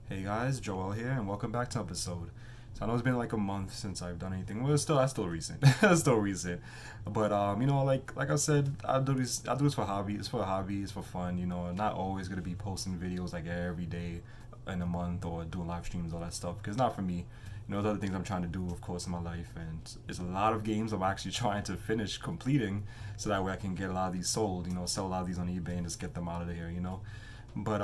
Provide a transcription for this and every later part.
Hey guys, Joel here, and welcome back to episode. So I know it's been like a month since I've done anything. Well, that's still recent. That's still recent. But like I said, I do this for hobby. It's for a hobby. It's for fun. I'm not always gonna be posting videos like every day in a month or doing live streams, all that stuff. Because it's not for me. There's other things I'm trying to do, of course, in my life, and it's a lot of games I'm actually trying to finish completing, so that way I can get a lot of these sold. Sell a lot of these on eBay and just get them out of there. But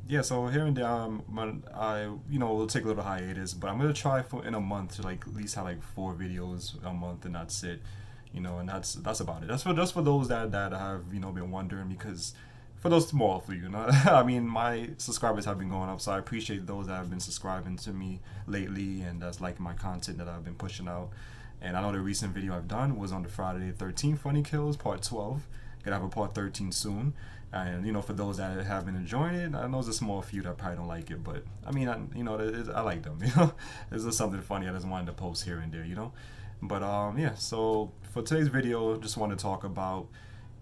yeah, so here and there, I will take a little hiatus, but I'm gonna try for in a month to like at least have like 4 videos a month, and that's it. And that's about it. That's for just for those that have been wondering, because for those small for I mean, my subscribers have been going up, so I appreciate those that have been subscribing to me lately and that's liking my content that I've been pushing out. And I know the recent video I've done was on the Friday the 13th Funny Kills Part 12. Gonna have a Part 13 soon. And for those that have been enjoying it, I know there's a small few that probably don't like it, but I mean, I like them. It's just something funny I just wanted to post here and there. But yeah. So for today's video, just want to talk about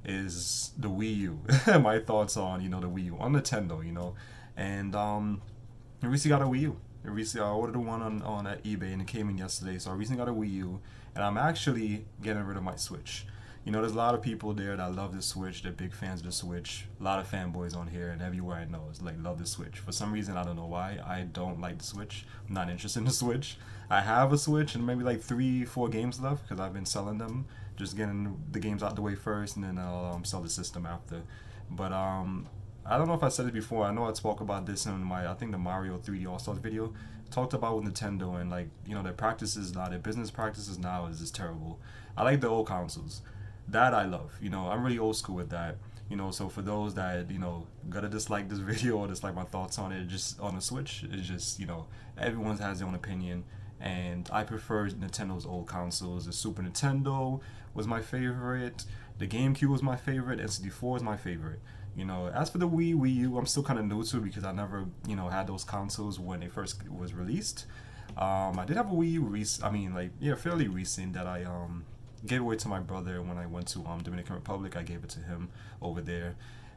is the Wii U. My thoughts on the Wii U on Nintendo. And I recently got a Wii U. I ordered one on at eBay and it came in yesterday. So I recently got a Wii U, and I'm actually getting rid of my Switch. There's a lot of people there that love the Switch. They're big fans of the Switch. A lot of fanboys on here, and everywhere I know is like love the Switch. For some reason, I don't know why. I don't like the Switch. I'm not interested in the Switch. I have a Switch and maybe like 3, 4 games left because I've been selling them. Just getting the games out the way first, and then I'll sell the system after. But I don't know if I said it before. I know I spoke about this in I think the Mario 3D All Stars video. Talked about with Nintendo and like their practices now, their business practices now is just terrible. I like the old consoles, that I love. I'm really old school with that. So for those that gotta dislike this video or dislike my thoughts on it, just on the Switch, it's just everyone has their own opinion, and I prefer Nintendo's old consoles. The Super Nintendo was my favorite. The GameCube was my favorite. N64 is my favorite. As for the Wii U, I'm still kind of new to it because I never had those consoles when it first was released. I did have a Wii U fairly recent that I gave away to my brother when I went to Dominican Republic. I gave it to him over there,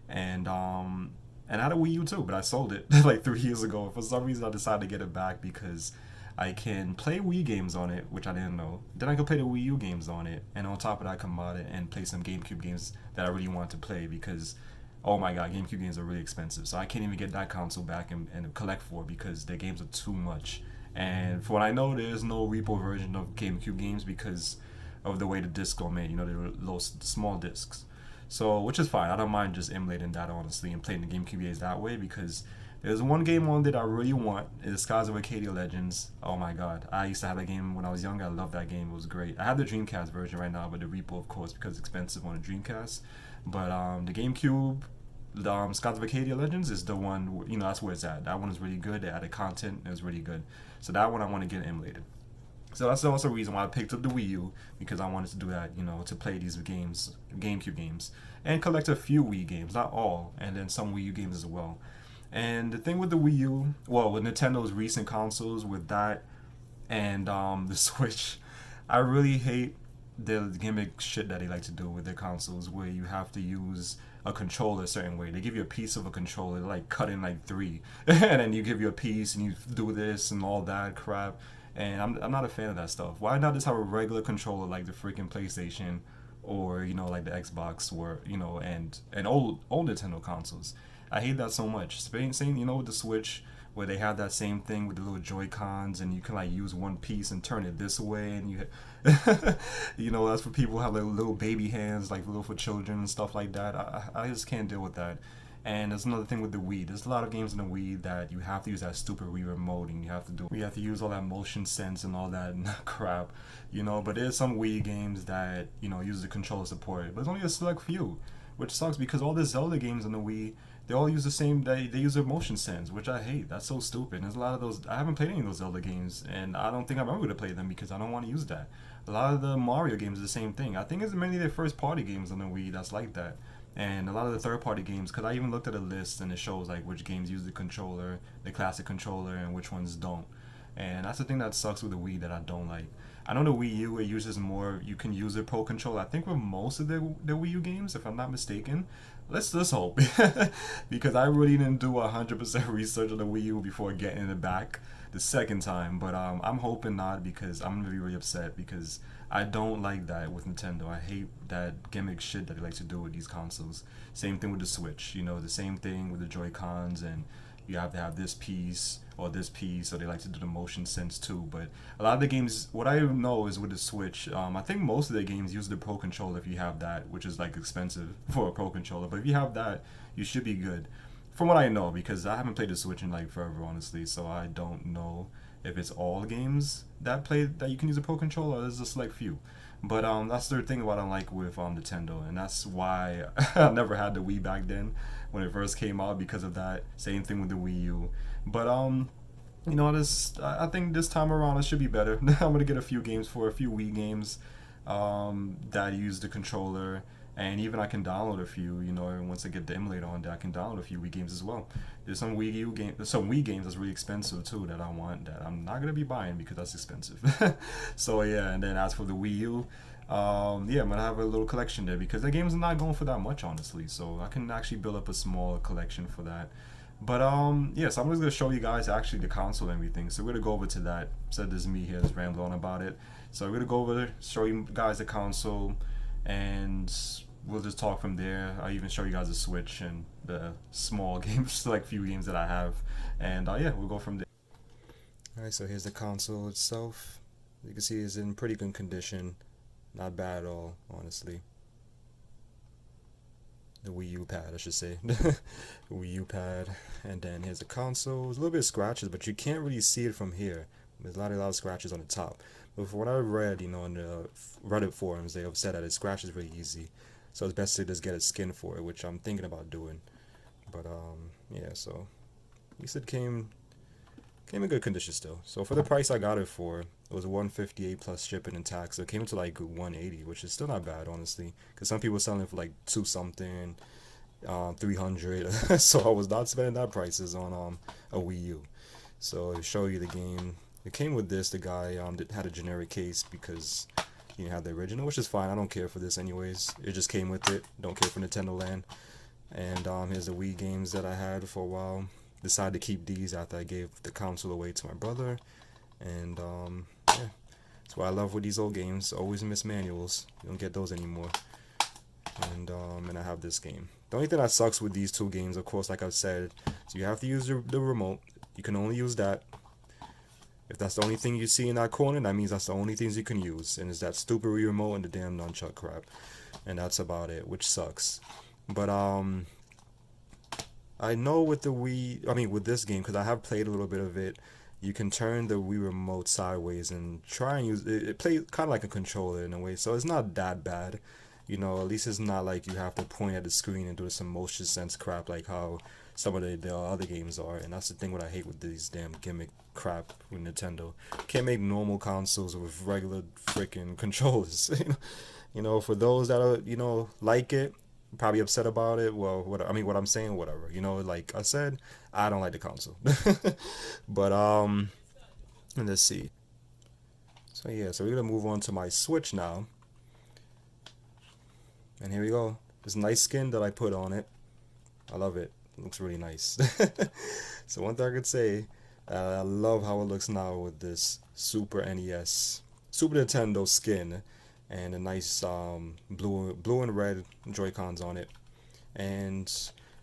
and I had a Wii U too, but I sold it like 3 years ago. For some reason, I decided to get it back because I can play Wii games on it, which I didn't know. Then I can play the Wii U games on it, and on top of that, I can mod it and play some GameCube games that I really want to play because, oh my god, GameCube games are really expensive. So I can't even get that console back and collect for because their games are too much. And for what I know, there's no repo version of GameCube games because of the way the discs are made. They're those small discs. So, which is fine. I don't mind just emulating that, honestly, and playing the GameCube games that way because there's one game on that I really want. It's Skies of Arcadia Legends. Oh my god. I used to have that game when I was younger. I loved that game. It was great. I have the Dreamcast version right now, but the repo, of course, because it's expensive on the Dreamcast. But the GameCube, the Skies of Arcadia Legends is the one, that's where it's at. That one is really good. They added content. It was really good. So that one I want to get emulated. So that's also a reason why I picked up the Wii U, because I wanted to do that, to play these games, GameCube games, and collect a few Wii games, not all, and then some Wii U games as well. And the thing with the Wii U, well, with Nintendo's recent consoles, with that and the Switch, I really hate the gimmick shit that they like to do with their consoles, where you have to use a controller a certain way. They give you a piece of a controller, like cut in like 3, and then you give you a piece and you do this and all that crap. And I'm not a fan of that stuff. Why not just have a regular controller like the freaking PlayStation, or like the Xbox, or and old Nintendo consoles? I hate that so much. Same with the Switch, where they have that same thing with the little Joy Cons, and you can like use one piece and turn it this way, and that's for people who have like little baby hands, like little for children and stuff like that. I just can't deal with that. And there's another thing with the Wii. There's a lot of games in the Wii that you have to use that stupid Wii remote, and you have to use all that motion sense and all that crap, But there's some Wii games that use the controller support, but it's only a select few, which sucks because all the Zelda games on the Wii, they all use the same. They use their motion sense, which I hate. That's so stupid. There's a lot of those. I haven't played any of those Zelda games, and I don't think I'm ever going to play them because I don't want to use that. A lot of the Mario games are the same thing. I think it's mainly their first party games on the Wii that's like that. And a lot of the third party games, because I even looked at a list and it shows like which games use the controller, the classic controller, and which ones don't. And that's the thing that sucks with the Wii that I don't like. I know the Wii U, it uses more. You can use a Pro Controller. I think with most of the Wii U games, if I'm not mistaken. Let's hope, because I really didn't do 100% research on the Wii U before getting it back the second time. But I'm hoping not, because I'm gonna be really upset, because I don't like that with Nintendo. I hate that gimmick shit that they like to do with these consoles. Same thing with the Switch. You know, the same thing with the Joy Cons, and you have to have this piece or this piece, so they like to do the motion sense too. But a lot of the games, what I know is with the Switch, I think most of the games use the Pro Controller if you have that, which is like expensive for a Pro Controller. But if you have that, you should be good. From what I know, because I haven't played the Switch in like forever, honestly, so I don't know if it's all games that you can use a Pro Controller, or there's a select few. But that's the thing what I like with Nintendo, and that's why I never had the Wii back then when it first came out, because of that. Same thing with the Wii U. But this I think this time around it should be better. I'm gonna get a few games for a few Wii games that use the controller, and even I can download a few. You know, once I get the emulator on there, I can download a few Wii games as well. There's some some Wii games that's really expensive too that I want, that I'm not gonna be buying because that's expensive. So yeah, and then as for the Wii U, yeah, I'm gonna have a little collection there, because the games are not going for that much, honestly. So I can actually build up a small collection for that. But yeah, so I'm just gonna show you guys actually the console and everything. So we're gonna go over to that. So this is me here just rambling on about it. So we're gonna go over there, show you guys the console, and we'll just talk from there. I'll even show you guys the Switch and the small games, like few games that I have, and yeah, we'll go from there. All right, so here's the console itself. You can see it's in pretty good condition, not bad at all, honestly. The Wii U pad, I should say. The Wii U pad. And then here's the console. There's a little bit of scratches, but you can't really see it from here. There's a lot of scratches on the top. But for what I read, in the Reddit forums, they have said that it scratches really easy. So it's best to just get a skin for it, which I'm thinking about doing. But yeah, so at least it came in good condition still. So for the price I got it for, it was 158 plus shipping and tax. So it came to like 180, which is still not bad, honestly. Because some people selling it for like 2 something, 300. So I was not spending that prices on a Wii U. So to show you the game, it came with this. The guy had a generic case because you have the original, which is fine. I don't care for this anyways. It just came with it. Don't care for Nintendo Land. And here's the Wii games that I had for a while. Decided to keep these after I gave the console away to my brother. And yeah, that's what I love with these old games. Always miss manuals. You don't get those anymore. And I have this game. The only thing that sucks with these two games, of course, like I've said, is you have to use the remote. You can only use that. If that's the only thing you see in that corner, that means that's the only things you can use. And it's that stupid Wii remote and the damn nunchuck crap. And that's about it, which sucks. But I know with the with this game, because I have played a little bit of it, you can turn the Wii remote sideways and try and use it. It plays kind of like a controller in a way, so it's not that bad. At least it's not like you have to point at the screen and do some motion sense crap like how some of the other games are. And that's the thing what I hate with these damn gimmick crap with Nintendo. Can't make normal consoles with regular freaking controllers. For those that are like it, probably upset about it. Well, what I'm saying, whatever. Like I said, I don't like the console. But let's see. So yeah, so we're gonna move on to my Switch now. And here we go. This nice skin that I put on it. I love it. It looks really nice. So one thing I could say, I love how it looks now with this Super NES, Super Nintendo skin, and a nice blue and red Joy-Cons on it. And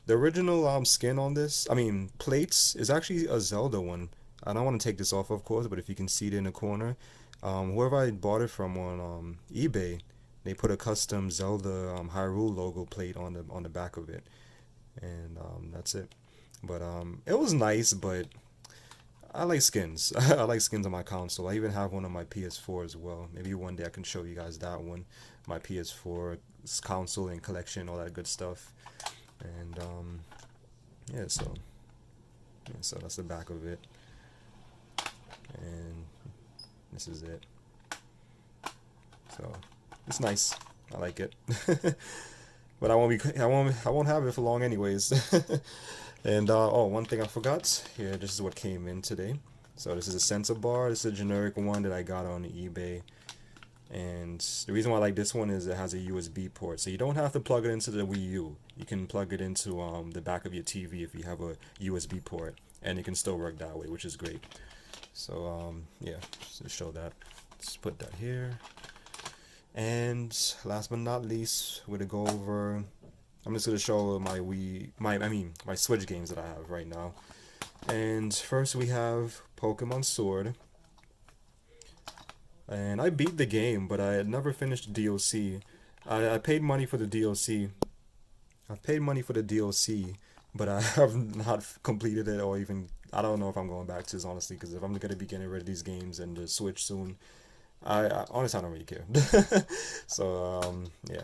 the original skin on this, plates, is actually a Zelda one. I don't want to take this off, of course, but if you can see it in the corner, whoever I bought it from on eBay, they put a custom Zelda Hyrule logo plate on the back of it, and that's it. But it was nice, but I like skins. I like skins on my console. I even have one on my PS4 as well. Maybe one day I can show you guys that one. My PS4 console and collection, all that good stuff. And yeah, so that's the back of it. And this is it. So it's nice. I like it. But I won't have it for long anyways. And one thing I forgot here, this is what came in today. So this is a sensor bar. This is a generic one that I got on eBay. And the reason why I like this one is it has a USB port. So you don't have to plug it into the Wii U. You can plug it into the back of your TV if you have a USB port. And it can still work that way, which is great. So yeah, just to show that. Let's put that here. And last but not least, we're gonna go over. I'm just gonna show my Switch games that I have right now. And first we have Pokemon Sword. And I beat the game, but I had never finished the DLC. I paid money for the DLC. I've paid money for the DLC, but I have not completed it or even. I don't know if I'm going back to this honestly, because if I'm gonna be getting rid of these games and the Switch soon, I honestly I don't really care. So yeah,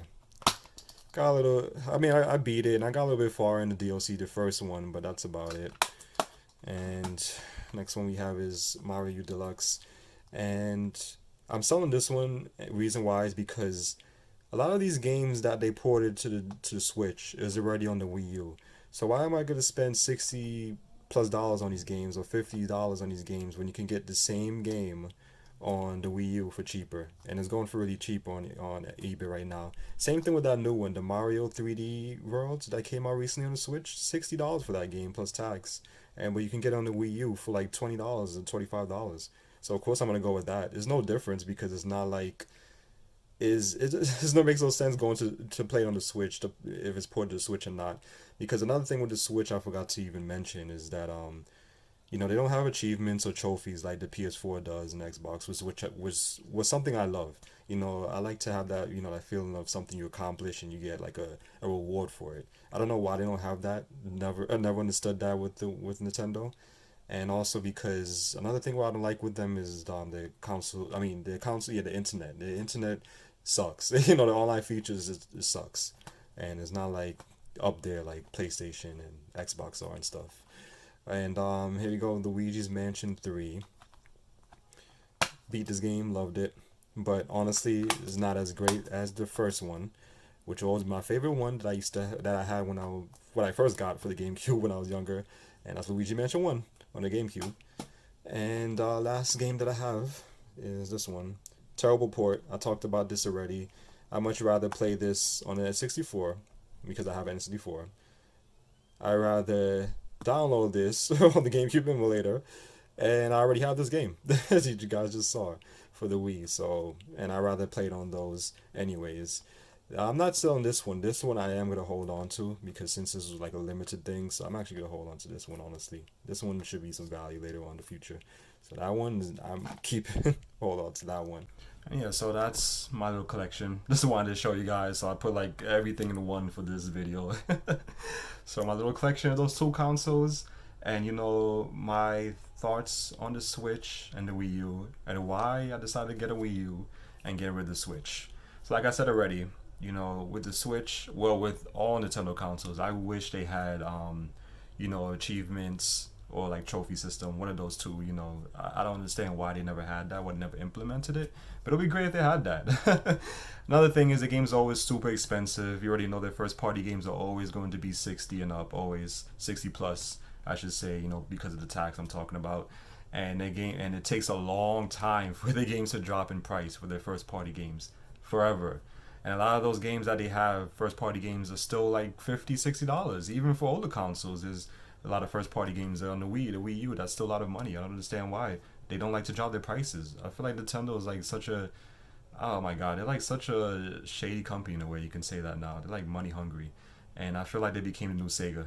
got a little. I mean, I beat it and I got a little bit far in the DLC, the first one, but that's about it. And next one we have is Mario Deluxe, and I'm selling this one. Reason why is because a lot of these games that they ported to the Switch is already on the Wii U. So why am I gonna spend $60+ on these games or $50 on these games when you can get the same game on the Wii U for cheaper? And it's going for really cheap on eBay right now. Same thing with that new one, the Mario 3D Worlds that came out recently on the Switch. $60 for that game plus tax. But you can get it on the Wii U for like $20 or $25. So of course I'm gonna go with that. There's no difference because it's not like it no makes no sense going to play it on the Switch if it's ported to the Switch or not. Because another thing with the Switch I forgot to even mention is that they don't have achievements or trophies like the PS4 does and Xbox, which was something I love. I like to have that that feeling of something you accomplish and you get like a reward for it. I don't know why they don't have that. I never understood that with Nintendo. And also because another thing what I don't like with them is the console. I mean the console, yeah, the internet. The internet sucks. The online features it sucks, and it's not like up there like PlayStation and Xbox are and stuff. And here we go, Luigi's Mansion 3. Beat this game, loved it, but honestly, it's not as great as the first one, which was my favorite one that I had when I first got for the GameCube when I was younger, and that's Luigi Mansion 1 on the GameCube. And last game that I have is this one. Terrible port. I talked about this already. I much rather play this on an N64 because I have an N64. I rather download this on the GameCube emulator, and I already have this game as you guys just saw for the Wii. So, and I rather play it on those anyways. I'm not selling this one. This one I am gonna hold on to because since this was like a limited thing, so I'm actually gonna hold on to this one honestly. This one should be some value later on in the future. So that one I'm keeping hold on to that one. Yeah, so that's my little collection. Just wanted to show you guys. So I put like everything in one for this video. So my little collection of those two consoles, and my thoughts on the Switch and the Wii U, and why I decided to get a Wii U and get rid of the Switch. So like I said already, with the Switch, well, with all Nintendo consoles, I wish they had, achievements or like trophy system, one of those two. I don't understand why they never had that, why they never implemented it, but it'll be great if they had that. Another thing is the game's always super expensive. You already know that first party games are always going to be 60 and up, always 60 plus, I should say, because of the tax I'm talking about. And it takes a long time for the games to drop in price for their first party games, forever. And a lot of those games that they have, first party games, are still like $50, $60. Even for older consoles, there's a lot of first party games on the Wii U. That's still a lot of money. I don't understand why they don't like to drop their prices. I feel like Nintendo is like oh my god, they're like such a shady company in a way, you can say that now. They're like money hungry. And I feel like they became the new Sega.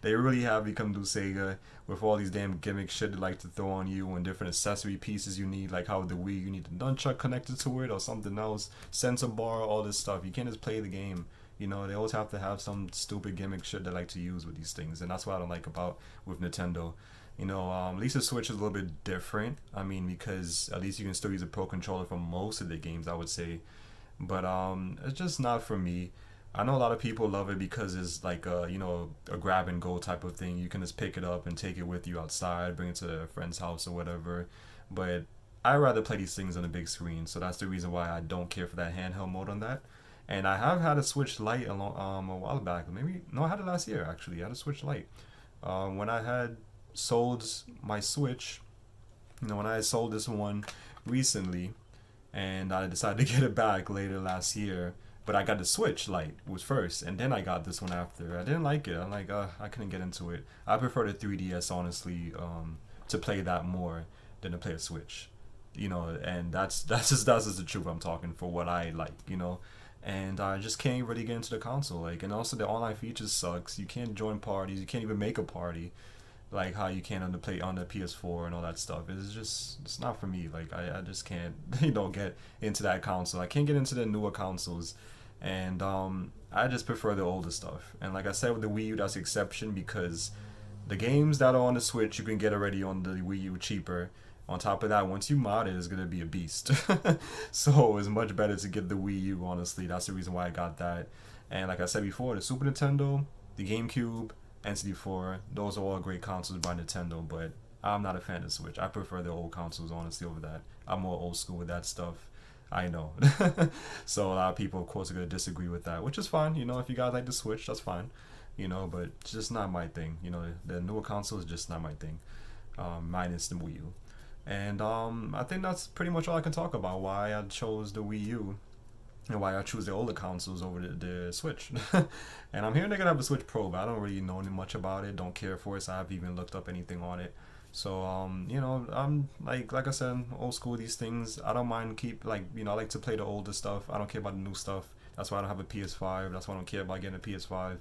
They really have become new Sega with all these damn gimmick shit they like to throw on you and different accessory pieces you need, like how with the Wii you need the nunchuck connected to it or something else, sensor bar, all this stuff. You can't just play the game. They always have to have some stupid gimmick shit they like to use with these things, and that's what I don't like about with Nintendo. At least the Switch is a little bit different. I mean, because at least you can still use a Pro Controller for most of the games, I would say. But it's just not for me. I know a lot of people love it because it's like a grab and go type of thing. You can just pick it up and take it with you outside, bring it to a friend's house or whatever. But I rather play these things on a big screen, so that's the reason why I don't care for that handheld mode on that. And I have had a Switch Lite a while back. Maybe no, I had it last year actually. I had a Switch Lite. When I had sold my Switch, When I sold this one recently, and I decided to get it back later last year. But I got the Switch Lite was first, and then I got this one after. I didn't like it. I'm like, I couldn't get into it. I prefer the 3DS honestly, to play that more than to play a Switch. And that's just the truth. I'm talking for what I like. And I just can't really get into the console. Like, and also the online features sucks. You can't join parties. You can't even make a party like how you can on the PS4 and all that stuff. It's not for me. Like I just can't get into that console. I can't get into the newer consoles, and I just prefer the older stuff. And like I said with the Wii U, that's the exception because the games that are on the Switch you can get already on the Wii U cheaper. On top of that, once you mod it, it's gonna be a beast. So it's much better to get the Wii U. Honestly, that's the reason why I got that. And like I said before, the Super Nintendo, the GameCube, N64, those are all great consoles by Nintendo, but I'm not a fan of Switch. I prefer the old consoles honestly over that. I'm more old school with that stuff. I know. So a lot of people, of course, are gonna disagree with that, which is fine. If you guys like the Switch, that's fine. But it's just not my thing. The newer console is just not my thing. Minus the Wii U. And I think that's pretty much all I can talk about. Why I chose the Wii U and why I choose the older consoles over the Switch. And I'm hearing they're gonna have a Switch Pro, but I don't really know much about it. Don't care for it, so I haven't even looked up anything on it. So I'm like I said, old school these things. I don't mind I like to play the older stuff. I don't care about the new stuff. That's why I don't have a PS5. That's why I don't care about getting a PS5.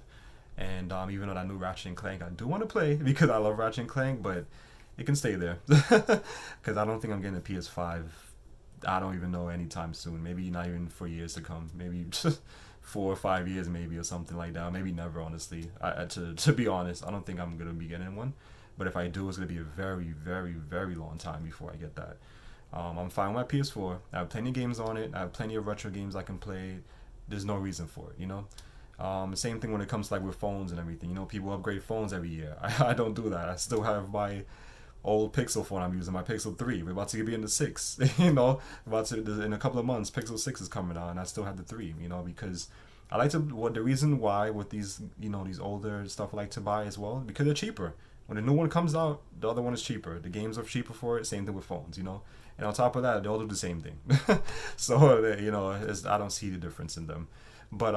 And even though that new Ratchet and Clank, I do want to play because I love Ratchet and Clank, but it can stay there because I don't think I'm getting a PS5. I don't even know anytime soon. Maybe not even for years to come. Maybe just 4 or 5 years, maybe or something like that. Maybe never. Honestly, to be honest, I don't think I'm gonna be getting one. But if I do, it's gonna be a very, very, very long time before I get that. I'm fine with my PS4. I have plenty of games on it. I have plenty of retro games I can play. There's no reason for it. Same thing when it comes to like with phones and everything. People upgrade phones every year. I don't do that. I still have my old Pixel phone I'm using, my Pixel 3. We're about to be in the 6. About to in a couple of months, Pixel 6 is coming out, and I still have the 3. Because I like to. What the reason why with these these older stuff I like to buy as well because they're cheaper. When a new one comes out, the other one is cheaper. The games are cheaper for it. Same thing with phones. And on top of that, they all do the same thing. So I don't see the difference in them. But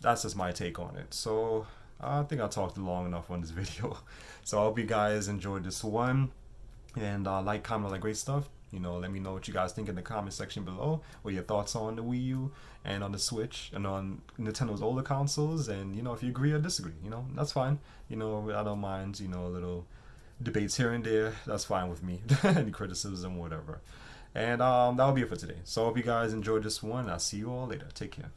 that's just my take on it. So I think I talked long enough on this video. So I hope you guys enjoyed this one. And like, comment, like great stuff. Let me know what you guys think in the comment section below. What your thoughts on the Wii U and on the Switch and on Nintendo's older consoles. And if you agree or disagree, that's fine. I don't mind. Little debates here and there. That's fine with me. Any criticism, whatever. And that'll be it for today. So I hope you guys enjoyed this one. I'll see you all later. Take care.